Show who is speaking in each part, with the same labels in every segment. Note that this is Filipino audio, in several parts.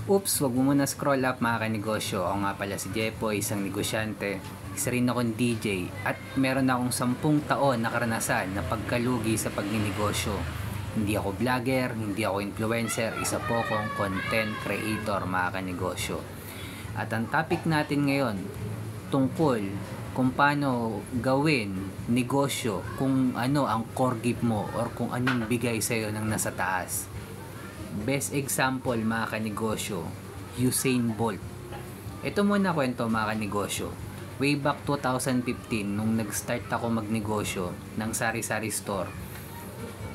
Speaker 1: Oops, wag mo muna scroll up mga kanegosyo. Ako nga pala si Jepoy, isang negosyante. Isa rin akong DJ at meron akong 10 taon na karanasan na pagkalugi sa pagninegosyo. Hindi ako vlogger, hindi ako influencer, isa po akong content creator mga kanegosyo. At ang topic natin ngayon tungkol kung paano gawin negosyo, kung ano ang core gift mo or kung anong bigay sa'yo ng nasa taas. Best example mga kanegosyo, Usain Bolt. Ito muna kwento mga kanegosyo. Way back 2015 nung nag-start ako magnegosyo ng sari-sari store.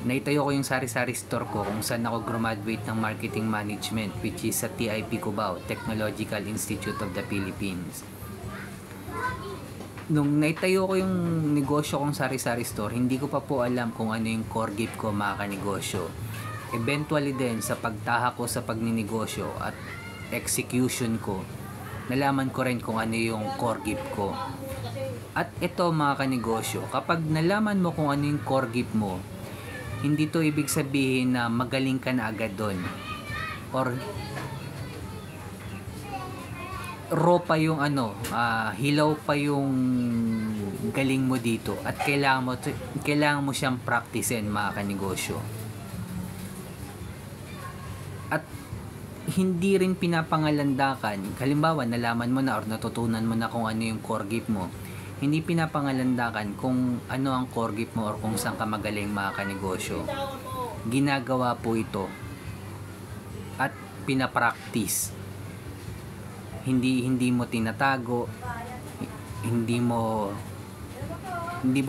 Speaker 1: Naitayo ko yung sari-sari store ko kung saan ako graduate ng marketing management, which is sa TIP Cubao, Technological Institute of the Philippines. Nung naitayo ko yung negosyo kong sari-sari store, hindi ko pa po alam kung ano yung core gift ko mga kanegosyo. Eventually din sa pagtaha ko sa pagninegosyo at execution ko, nalaman ko rin kung ano yung core gift ko. At ito mga kanegosyo, kapag nalaman mo kung ano yung core gift mo, hindi to ibig sabihin na magaling ka na agad doon. Or raw pa yung hilaw pa yung galing mo dito at kailangan mo siyang practicein mga kanegosyo. At hindi rin pinapangalandakan, halimbawa nalaman mo na or natutunan mo na kung ano yung core gift mo, hindi pinapangalandakan kung ano ang core gift mo or kung saan ka magaling mga kanegosyo. Ginagawa po ito at pinapractice. Hindi mo tinatago, hindi mo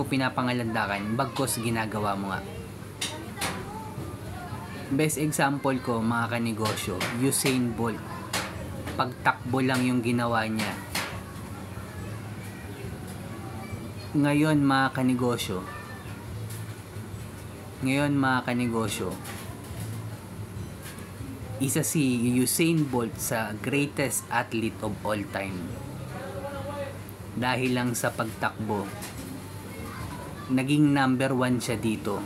Speaker 1: pinapangalandakan, bagkus ginagawa mo nga. Best example ko mga kanegosyo, Usain Bolt. Pagtakbo lang yung ginawa niya. Ngayon mga kanegosyo, isa si Usain Bolt sa greatest athlete of all time. Dahil lang sa pagtakbo, naging number 1 siya dito.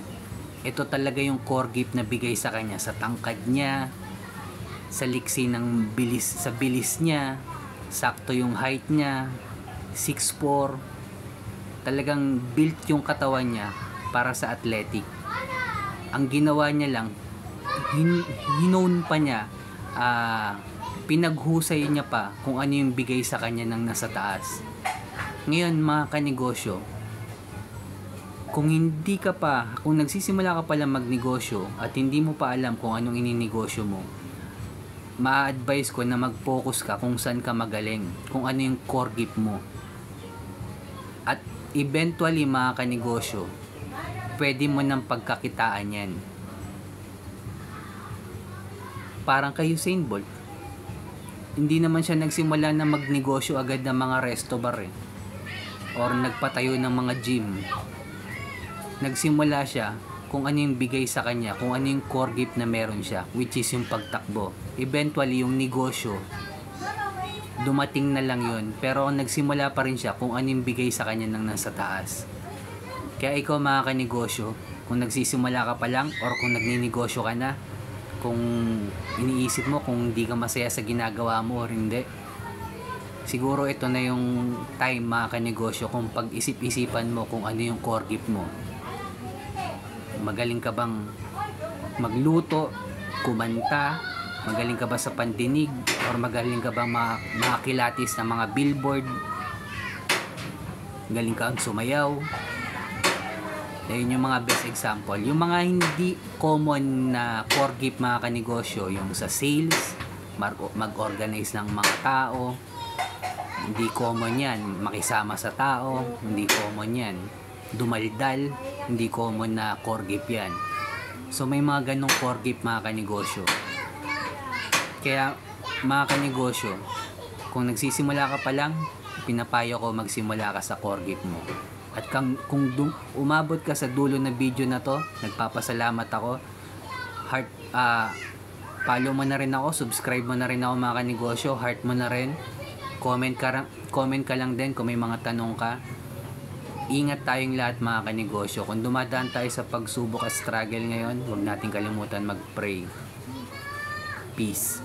Speaker 1: Ito talaga yung core gift na bigay sa kanya, sa tangkad niya, sa liksi ng bilis niya, sakto yung height niya, 6'4". Talagang built yung katawan niya para sa athletic. Ang ginawa niya lang, hinone pa niya, pinaghusay niya pa kung ano yung bigay sa kanya ng nasa taas. Ngayon mga kanegosyo, kung nagsisimula ka pa lang magnegosyo at hindi mo pa alam kung anong ininegosyo mo, ma-advise ko na mag-focus ka kung saan ka magaling, kung ano yung core gift mo. At eventually mga kanegosyo, pwede mo nang pagkakitaan yan. Parang kay Usain Bolt, hindi naman siya nagsimula na magnegosyo agad ng mga resto bar or nagpatayo ng mga gym. Nagsimula siya kung ano yung bigay sa kanya, kung ano yung core gift na meron siya, which is yung pagtakbo. Eventually yung negosyo, dumating na lang yun, pero nagsimula pa rin siya kung ano yung bigay sa kanya ng nasa taas. Kaya ikaw mga kanegosyo, kung nagsisimula ka pa lang or kung nagninegosyo ka na, kung iniisip mo kung hindi ka masaya sa ginagawa mo or hindi, siguro ito na yung time mga kanegosyo kung pag-isip-isipan mo kung ano yung core gift mo. Magaling ka bang magluto, kumanta, magaling ka ba sa pandinig, or magaling ka bang makakilatis ng mga billboard, galing ka ang sumayaw. Ayun yung mga best example. Yung mga hindi common na core gift mga kanegosyo, yung sa sales, mag-organize ng mga tao, hindi common yan. Makisama sa tao, hindi common yan. Dumaldal, hindi common na core gift yan. So may mga ganong core gift mga kanegosyo. Kaya mga kanegosyo, kung nagsisimula ka pa lang, pinapayo ko magsimula ka sa core gift mo. At kung umabot ka sa dulo na video na to, nagpapasalamat ako. Follow mo na rin ako, subscribe mo na rin ako mga kanegosyo, heart mo na rin. Comment ka lang din kung may mga tanong ka. Ingat tayong lahat mga kanegosyo. Kung dumadaan tayo sa pagsubok at struggle ngayon, huwag natin kalimutan mag-pray. Peace.